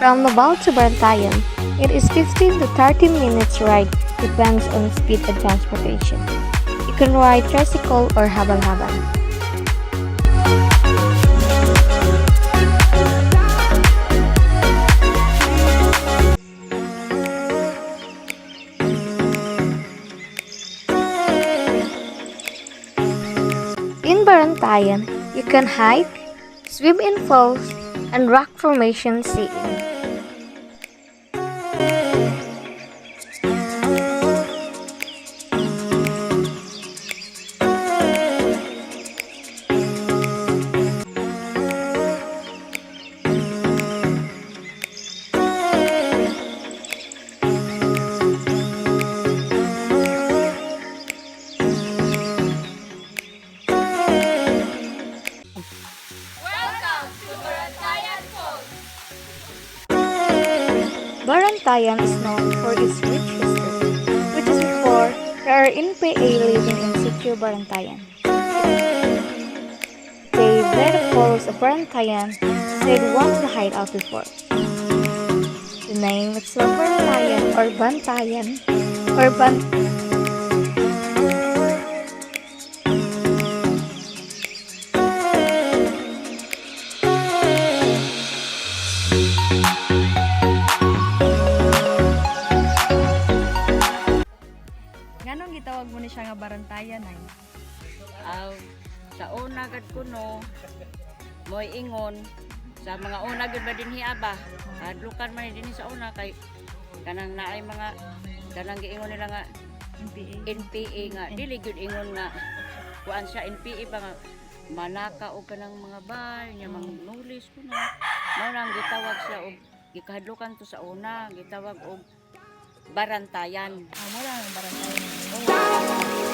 From Nobal to Bantayan, it is 15 to 30 minutes ride, depends on speed and transportation. You can ride tricycle or habal-habal. In Barantayan, you can hike, swim in falls, and rock formation seeing. Barantayan is known for its rich history, which is before there are NPA living in situ Barantayan. They by the falls of Barantayan said once the hideout before. The name itself Barantayan or Bantayan or Nganong gitawag mo ni siya nga Barantayan ay? Sa una gad kuno moy ingon sa mga una gud ba dinhi aba adlukan man dinhi sa una kay kanang naay mga kanang giingon nila nga NPA nga dili gud ingon nga kuan siya NPA ba nga manaka og kanang mga bar nya mga nulis kuno mao nang gitawag siya og gikahadlukan to sa una gitawag og Barantayan. Mo lang ang Barantayan.